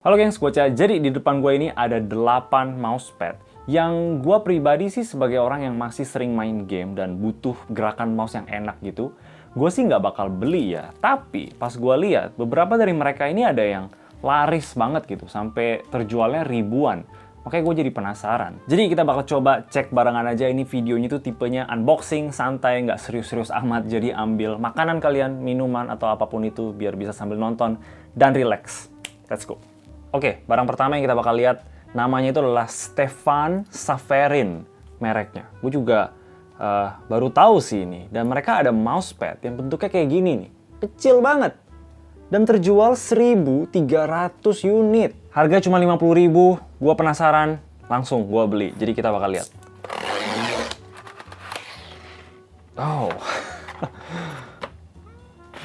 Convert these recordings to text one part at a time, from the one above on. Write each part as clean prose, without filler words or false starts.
Halo gengs, Gocha. Jadi di depan gue ini ada 8 mousepad yang gue pribadi sih sebagai orang yang masih sering main game dan butuh gerakan mouse yang enak gitu, gue sih nggak bakal beli ya. Tapi pas gue lihat beberapa dari mereka ini ada yang laris banget gitu, sampai terjualnya ribuan. Makanya gue jadi penasaran. Jadi kita bakal coba cek barengan aja. Ini videonya tuh tipenya unboxing, santai, nggak serius-serius amat. Jadi ambil makanan kalian, minuman, atau apapun itu biar bisa sambil nonton dan relax. Let's go. Oke, barang pertama yang kita bakal lihat namanya itu adalah Stefan Safarin mereknya. Gue juga baru tahu sih ini. Dan mereka ada mousepad yang bentuknya kayak gini nih. Kecil banget. Dan terjual 1.300 unit. Harga cuma 50.000. Gue penasaran, langsung gue beli. Jadi kita bakal lihat. Oh.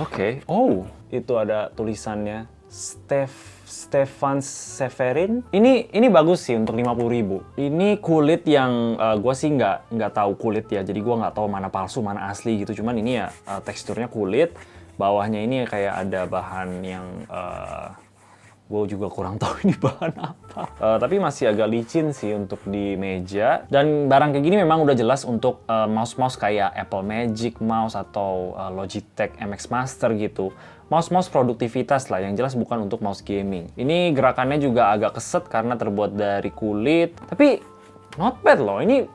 Oke. Oh, itu ada tulisannya Stefan Safarin. Ini bagus sih untuk 50.000. Ini kulit yang gue sih nggak tahu kulit ya. Jadi gue nggak tahu mana palsu mana asli gitu. Cuman ini ya teksturnya kulit. Bawahnya ini kayak ada bahan yang gue juga kurang tahu ini bahan apa. Tapi masih agak licin sih untuk di meja. Dan barang kayak gini memang udah jelas untuk mouse-mouse kayak Apple Magic Mouse atau Logitech MX Master gitu. Mouse-mouse produktivitas lah, yang jelas bukan untuk mouse gaming. Ini gerakannya juga agak keset karena terbuat dari kulit. Tapi not bad loh, ini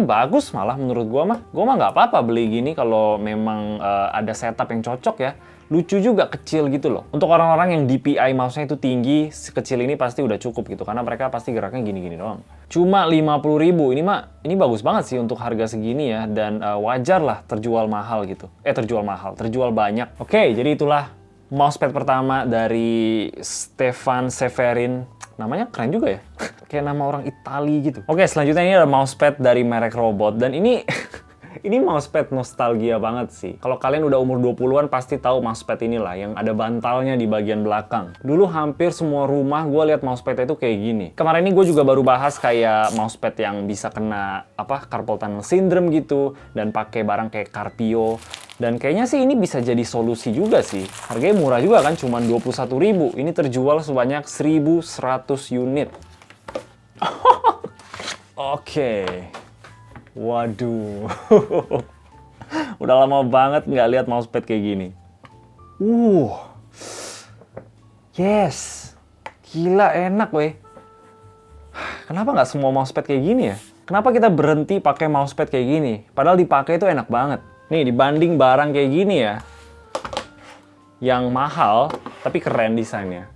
bagus malah menurut gua mah. Gua mah nggak apa-apa beli gini kalau memang ada setup yang cocok ya. Lucu juga, kecil gitu loh. Untuk orang-orang yang DPI mouse-nya itu tinggi, sekecil ini pasti udah cukup gitu. Karena mereka pasti geraknya gini-gini doang. Cuma 50.000, ini bagus banget sih untuk harga segini ya. Dan wajar lah terjual mahal gitu. Terjual banyak. Oke, jadi itulah mousepad pertama dari Stefan Safarin. Namanya keren juga ya. Kayak nama orang Itali gitu. Oke, selanjutnya ini ada mousepad dari merek Robot. Dan ini ini mousepad nostalgia banget sih. Kalau kalian udah umur 20-an pasti tahu mousepad inilah yang ada bantalnya di bagian belakang. Dulu hampir semua rumah gue lihat mousepad itu kayak gini. Kemarin ini gue juga baru bahas kayak mousepad yang bisa kena carpal tunnel syndrome gitu dan pakai barang kayak Carpio. Dan kayaknya sih ini bisa jadi solusi juga sih. Harganya murah juga kan, cuma 21.000. Ini terjual sebanyak 1.100 unit. Oke. Waduh, udah lama banget nggak lihat mousepad kayak gini. Yes, gila enak weh. Kenapa nggak semua mousepad kayak gini ya? Kenapa kita berhenti pakai mousepad kayak gini? Padahal dipakai itu enak banget. Nih, dibanding barang kayak gini ya, yang mahal tapi keren desainnya.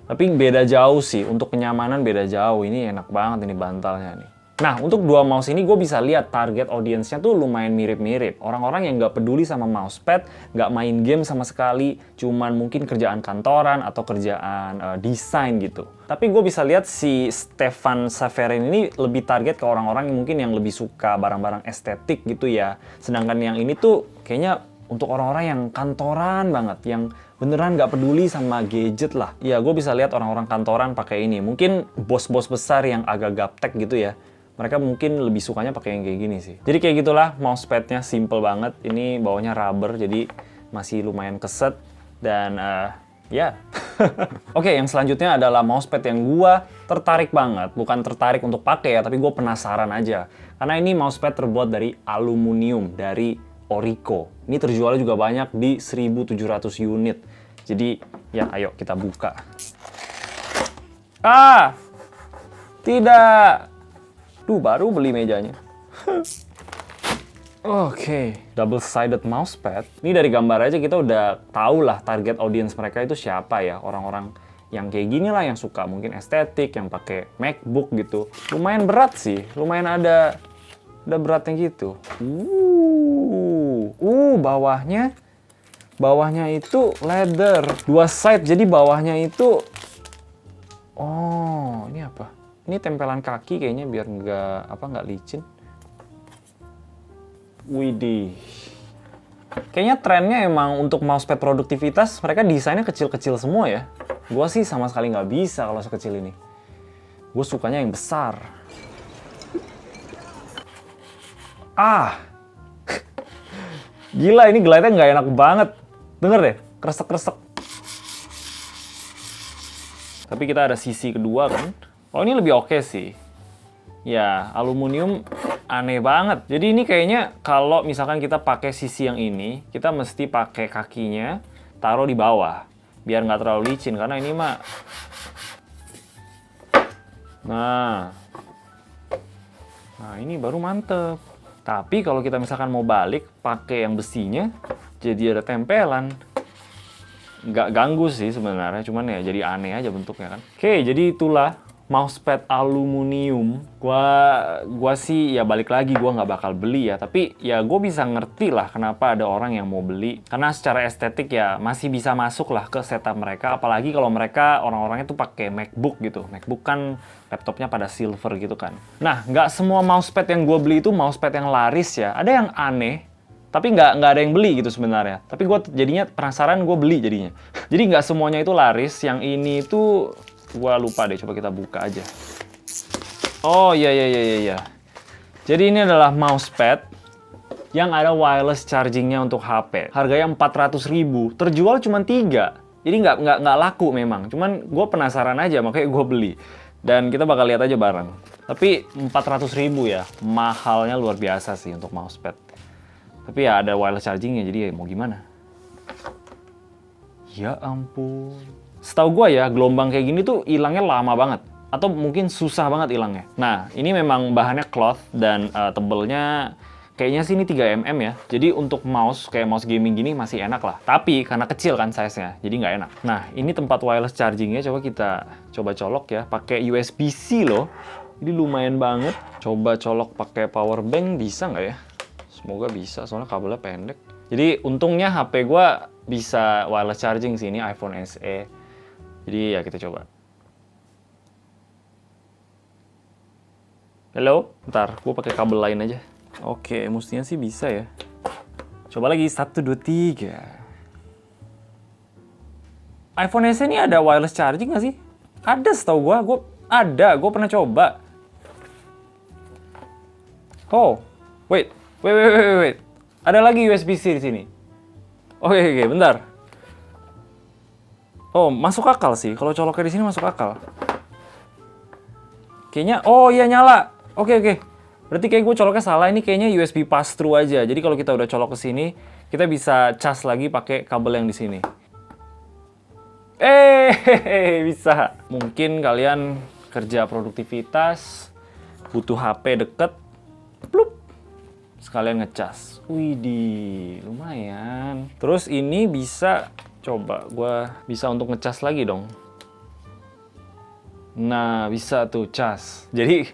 Tapi beda jauh sih, untuk kenyamanan beda jauh. Ini enak banget ini bantalnya nih. Nah, untuk dua mouse ini gue bisa lihat target audiensnya tuh lumayan mirip-mirip. Orang-orang yang nggak peduli sama mousepad, nggak main game sama sekali, cuman mungkin kerjaan kantoran atau kerjaan desain gitu. Tapi gue bisa lihat si Stefan Safarin ini lebih target ke orang-orang yang mungkin yang lebih suka barang-barang estetik gitu ya. Sedangkan yang ini tuh kayaknya untuk orang-orang yang kantoran banget, yang beneran nggak peduli sama gadget lah. Ya, gue bisa lihat orang-orang kantoran pakai ini. Mungkin bos-bos besar yang agak gaptek gitu ya. Mereka mungkin lebih sukanya pakai yang kayak gini sih. Jadi kayak gitulah mousepadnya, simple banget. Ini bawahnya rubber, jadi masih lumayan keset. Dan ya. Oke, yang selanjutnya adalah mousepad yang gua tertarik banget. Bukan tertarik untuk pakai ya, tapi gue penasaran aja. Karena ini mousepad terbuat dari aluminium, dari Orico. Ini terjualnya juga banyak di 1.700 unit. Jadi ya ayo kita buka. Tidak. Duh, baru beli mejanya. Oke, double-sided mousepad. Ini dari gambar aja kita udah tahu lah target audience mereka itu siapa ya. Orang-orang yang kayak gini lah, yang suka mungkin estetik, yang pakai MacBook gitu. Lumayan berat sih, lumayan ada beratnya gitu. Bawahnya itu leather. Dua side, jadi bawahnya itu... Oh, ini apa? Ini tempelan kaki kayaknya biar nggak licin. Widih. Kayaknya trennya emang untuk mousepad produktivitas mereka desainnya kecil-kecil semua ya. Gua sih sama sekali nggak bisa kalau sekecil ini. Gue sukanya yang besar. Gila, ini glide-nya nggak enak banget. Denger deh, kresek-kresek. Tapi kita ada sisi kedua kan. Oh ini lebih oke sih. Ya, aluminium aneh banget. Jadi ini kayaknya kalau misalkan kita pakai sisi yang ini, kita mesti pakai kakinya taruh di bawah. Biar nggak terlalu licin, karena ini mah... Nah ini baru mantep. Tapi kalau kita misalkan mau balik, pakai yang besinya, jadi ada tempelan. Nggak ganggu sih sebenarnya, cuman ya jadi aneh aja bentuknya kan. Oke, jadi itulah mousepad aluminium. Gua sih ya balik lagi gua nggak bakal beli ya, tapi ya gue bisa ngerti lah kenapa ada orang yang mau beli, karena secara estetik ya masih bisa masuk lah ke setup mereka, apalagi kalau mereka orang-orangnya tuh pakai MacBook gitu. MacBook kan laptopnya pada silver gitu kan. Nah, nggak semua mousepad yang gue beli itu mousepad yang laris ya, ada yang aneh tapi nggak ada yang beli gitu sebenarnya. Tapi gue jadinya penasaran, gue beli jadinya. Jadi nggak semuanya itu laris. Yang ini tuh gua lupa deh, coba kita buka aja. Oh iya. Jadi ini adalah mousepad yang ada wireless chargingnya untuk HP. Harganya 400.000, terjual cuma 3. Jadi nggak laku memang. Cuman gue penasaran aja, makanya gue beli. Dan kita bakal lihat aja bareng. Tapi 400.000 ya, mahalnya luar biasa sih untuk mousepad. Tapi ya ada wireless chargingnya, jadi ya mau gimana? Ya ampun. Setahu gue ya, gelombang kayak gini tuh hilangnya lama banget. Atau mungkin susah banget hilangnya. Nah, ini memang bahannya cloth dan tebelnya kayaknya sih ini 3 mm ya. Jadi untuk mouse, kayak mouse gaming gini masih enak lah. Tapi karena kecil kan size-nya, jadi nggak enak. Nah, ini tempat wireless chargingnya, coba kita colok ya. Pakai USB-C loh. Jadi lumayan banget. Coba colok pakai power bank, bisa nggak ya? Semoga bisa, soalnya kabelnya pendek. Jadi untungnya HP gue bisa wireless charging sih, ini iPhone SE. Jadi ya kita coba. Halo, bentar, gue pakai kabel lain aja. Oke, mestinya sih bisa ya. Coba lagi, 1, 2, 3. iPhone SE ini ada wireless charging nggak sih? Ada setahu gue pernah coba. Oh, wait. Ada lagi USB-C di sini. Oke, bentar. Oh, masuk akal sih. Kalau coloknya di sini masuk akal. Kayaknya, oh iya nyala. Oke. Berarti kayak gue coloknya salah. Ini kayaknya USB pass-through aja. Jadi kalau kita udah colok ke sini, kita bisa cas lagi pakai kabel yang di sini. Bisa. Mungkin kalian kerja produktivitas, butuh HP deket, plup, sekalian ngecas. Widih, lumayan. Terus ini bisa, coba gue bisa untuk ngecas lagi dong. Nah, bisa tuh cas. Jadi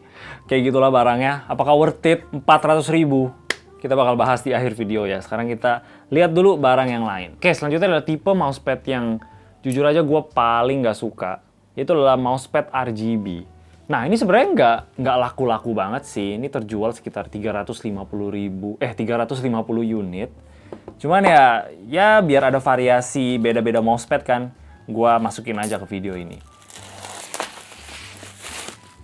kayak gitulah barangnya. Apakah worth it? 400.000. Kita bakal bahas di akhir video ya. Sekarang kita lihat dulu barang yang lain. Oke, selanjutnya adalah tipe mousepad yang jujur aja gue paling nggak suka. Itu adalah mousepad RGB. Nah, ini sebenarnya nggak laku-laku banget sih. Ini terjual sekitar 350 unit. Cuman ya biar ada variasi beda-beda mousepad kan, gue masukin aja ke video ini.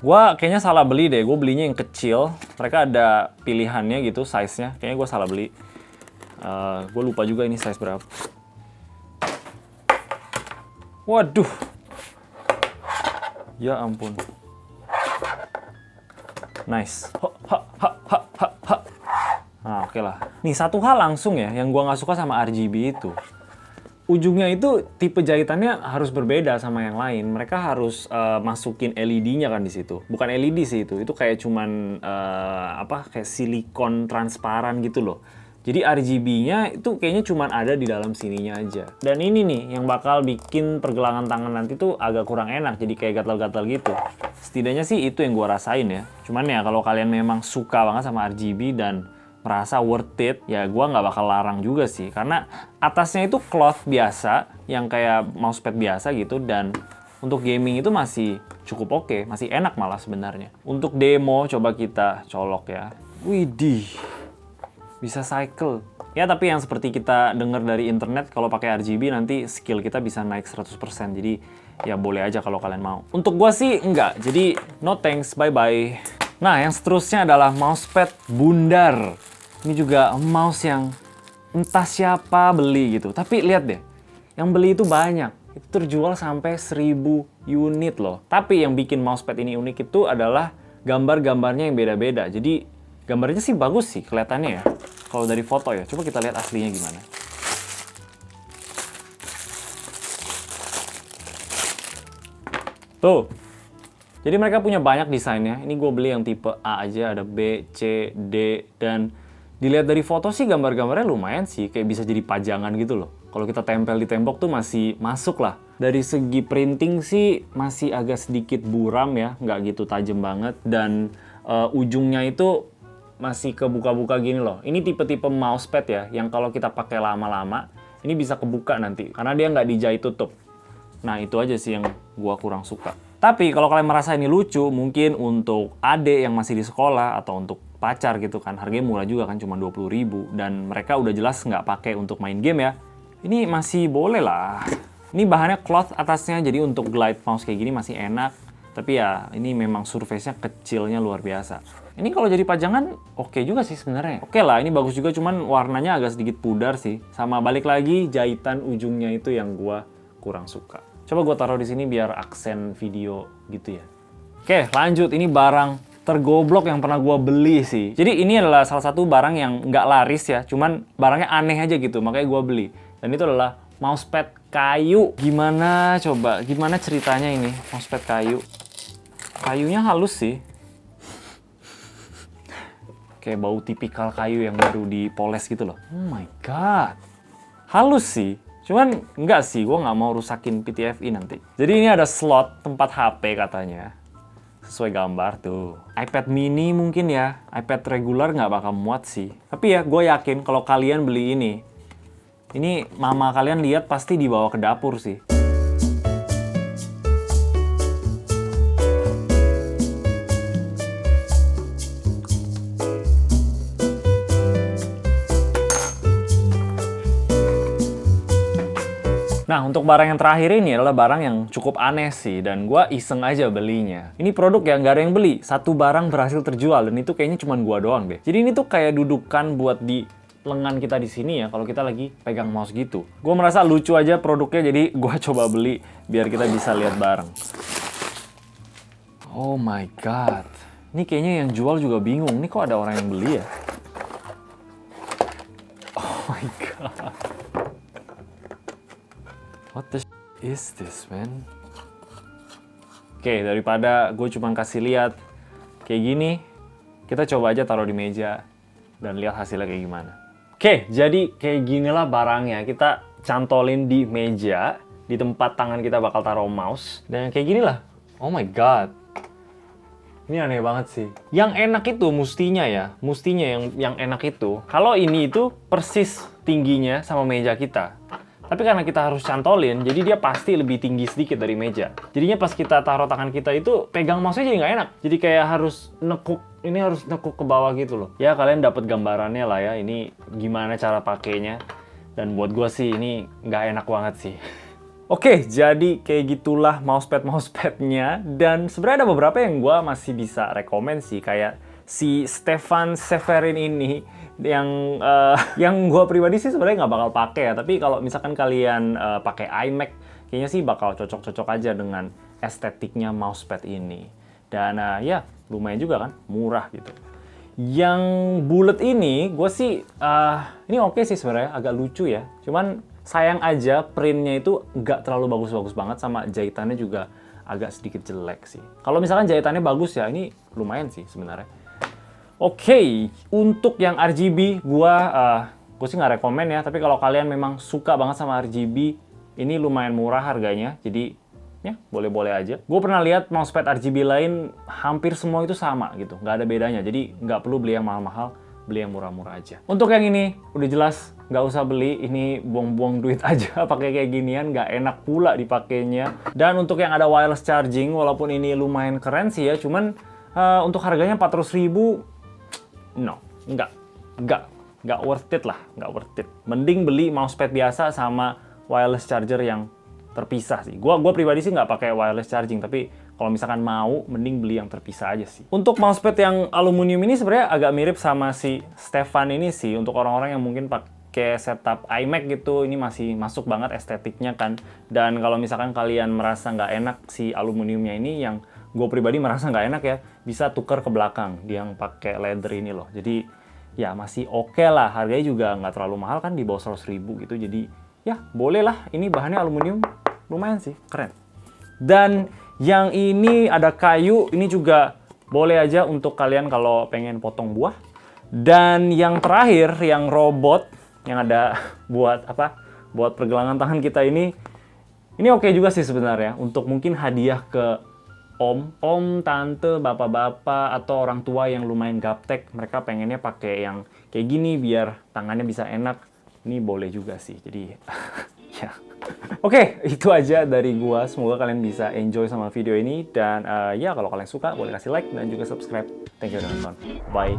Gue kayaknya salah beli deh, gue belinya yang kecil. Mereka ada pilihannya gitu, size-nya. Kayaknya gue salah beli. Gue lupa juga ini size berapa. Waduh. Ya ampun. Nice. Nah, oke lah. Nih, satu hal langsung ya, yang gue nggak suka sama RGB itu. Ujungnya itu tipe jahitannya harus berbeda sama yang lain. Mereka harus masukin LED-nya kan di situ. Bukan LED sih itu kayak cuman kayak silikon transparan gitu loh. Jadi RGB-nya itu kayaknya cuman ada di dalam sininya aja. Dan ini nih yang bakal bikin pergelangan tangan nanti tuh agak kurang enak, jadi kayak gatal-gatal gitu. Setidaknya sih itu yang gua rasain ya. Cuman ya kalau kalian memang suka banget sama RGB dan merasa worth it, ya gua nggak bakal larang juga sih. Karena atasnya itu cloth biasa, yang kayak mousepad biasa gitu, dan untuk gaming itu masih cukup oke, masih enak malah sebenarnya. Untuk demo coba kita colok ya. Widih, bisa cycle. Ya tapi yang seperti kita dengar dari internet, kalau pakai RGB nanti skill kita bisa naik 100%. Jadi ya boleh aja kalau kalian mau. Untuk gua sih enggak, jadi no thanks, bye-bye. Nah, yang seterusnya adalah mousepad bundar. Ini juga mouse yang entah siapa beli gitu. Tapi lihat deh, yang beli itu banyak. Itu terjual sampai 1.000 unit loh. Tapi yang bikin mousepad ini unik itu adalah gambar-gambarnya yang beda-beda. Jadi gambarnya sih bagus sih kelihatannya ya. Kalau dari foto ya, coba kita lihat aslinya gimana. Tuh. Jadi mereka punya banyak desainnya. Ini gue beli yang tipe A aja, ada B, C, D, dan dilihat dari foto sih gambar-gambarnya lumayan sih, kayak bisa jadi pajangan gitu loh. Kalau kita tempel di tembok tuh masih masuk lah. Dari segi printing sih masih agak sedikit buram ya, nggak gitu tajam banget. Dan ujungnya itu masih kebuka-buka gini loh. Ini tipe-tipe mousepad ya, yang kalau kita pakai lama-lama, ini bisa kebuka nanti. Karena dia nggak dijahit tutup. Nah itu aja sih yang gua kurang suka. Tapi kalau kalian merasa ini lucu, mungkin untuk adik yang masih di sekolah atau untuk pacar gitu kan, harganya murah juga kan, cuma 20.000 dan mereka udah jelas nggak pakai untuk main game ya. Ini masih boleh lah. Ini bahannya cloth atasnya, jadi untuk glide mouse kayak gini masih enak. Tapi ya, ini memang surface-nya kecilnya luar biasa. Ini kalau jadi pajangan, oke juga sih sebenarnya. Oke lah, ini bagus juga, cuman warnanya agak sedikit pudar sih. Sama balik lagi, jahitan ujungnya itu yang gua kurang suka. Coba gue taruh di sini biar aksen video gitu ya. Oke, lanjut. Ini barang tergoblok yang pernah gue beli sih. Jadi ini adalah salah satu barang yang nggak laris ya, cuman barangnya aneh aja gitu, makanya gue beli. Dan itu adalah mousepad kayu. Gimana coba? Gimana ceritanya ini mousepad kayu? Kayunya halus sih. Kayak bau tipikal kayu yang baru dipoles gitu loh. Oh my god. Halus sih. Cuman enggak sih, gue nggak mau rusakin PTFE nanti. Jadi ini ada slot tempat HP katanya. Sesuai gambar tuh. iPad mini mungkin ya. iPad regular nggak bakal muat sih. Tapi ya gue yakin kalau kalian beli ini mama kalian lihat pasti dibawa ke dapur sih. Nah, untuk barang yang terakhir ini adalah barang yang cukup aneh sih, dan gue iseng aja belinya. Ini produk yang nggak ada yang beli, satu barang berhasil terjual, dan itu kayaknya cuma gue doang deh. Jadi ini tuh kayak dudukan buat di lengan kita di sini ya, kalau kita lagi pegang mouse gitu. Gue merasa lucu aja produknya, jadi gue coba beli biar kita bisa lihat bareng. Oh my god, ini kayaknya yang jual juga bingung, nih kok ada orang yang beli ya? Oh my god. What the is this, man? Oke, daripada gue cuma kasih lihat kayak gini, kita coba aja taruh di meja dan lihat hasilnya kayak gimana. Oke, jadi kayak ginilah barangnya. Kita cantolin di meja, di tempat tangan kita bakal taruh mouse, dan kayak gini lah. Oh my god. Ini aneh banget sih. Yang enak itu mestinya yang enak itu, kalau ini itu persis tingginya sama meja kita. Tapi karena kita harus cantolin, jadi dia pasti lebih tinggi sedikit dari meja. Jadinya pas kita taruh tangan kita itu, pegang mouse-nya jadi nggak enak. Jadi kayak harus nekuk ke bawah gitu loh. Ya kalian dapat gambarannya lah ya, ini gimana cara pakainya. Dan buat gue sih ini nggak enak banget sih. Oke, jadi kayak gitulah mousepad-mousepadnya. Dan sebenarnya ada beberapa yang gue masih bisa rekomen sih, kayak si Stefan Severin ini. Yang gue pribadi sih sebenarnya nggak bakal pakai ya, tapi kalau misalkan kalian pakai iMac, kayaknya sih bakal cocok-cocok aja dengan estetiknya mousepad ini. Dan ya lumayan juga kan, murah gitu. Yang bulat ini, gue sih ini oke sih sebenarnya, agak lucu ya. Cuman sayang aja printnya itu nggak terlalu bagus-bagus banget, sama jahitannya juga agak sedikit jelek sih. Kalau misalkan jahitannya bagus ya, ini lumayan sih sebenarnya. Oke, untuk yang RGB, gue sih nggak rekomen ya. Tapi kalau kalian memang suka banget sama RGB, ini lumayan murah harganya. Jadi, ya boleh-boleh aja. Gue pernah lihat mousepad RGB lain, hampir semua itu sama gitu. Nggak ada bedanya. Jadi, nggak perlu beli yang mahal-mahal, beli yang murah-murah aja. Untuk yang ini, udah jelas nggak usah beli. Ini buang-buang duit aja pakai kayak ginian. Nggak enak pula dipakainya. Dan untuk yang ada wireless charging, walaupun ini lumayan keren sih ya. Cuman, untuk harganya 400.000, no, nggak worth it lah, nggak worth it. Mending beli mousepad biasa sama wireless charger yang terpisah sih. Gua pribadi sih nggak pakai wireless charging, tapi kalau misalkan mau, mending beli yang terpisah aja sih. Untuk mousepad yang aluminium ini sebenarnya agak mirip sama si Stefan ini sih, untuk orang-orang yang mungkin pakai setup iMac gitu, ini masih masuk banget estetiknya kan. Dan kalau misalkan kalian merasa nggak enak si aluminiumnya ini, yang gue pribadi merasa nggak enak ya, bisa tuker ke belakang dia yang pakai leather ini loh. Jadi ya masih oke lah, harganya juga nggak terlalu mahal kan, di bawah 100.000 gitu. Jadi ya boleh lah, ini bahannya aluminium, lumayan sih, keren. Dan yang ini ada kayu, ini juga boleh aja untuk kalian kalau pengen potong buah. Dan yang terakhir, yang robot, yang ada buat apa? Buat pergelangan tangan kita ini oke juga sih sebenarnya, untuk mungkin hadiah ke om, tante, bapak-bapak, atau orang tua yang lumayan gaptek, mereka pengennya pakai yang kayak gini biar tangannya bisa enak. Ini boleh juga sih, jadi ya. Oke, itu aja dari gua. Semoga kalian bisa enjoy sama video ini. Dan ya, kalau kalian suka, boleh kasih like dan juga subscribe. Thank you udah nonton. Bye.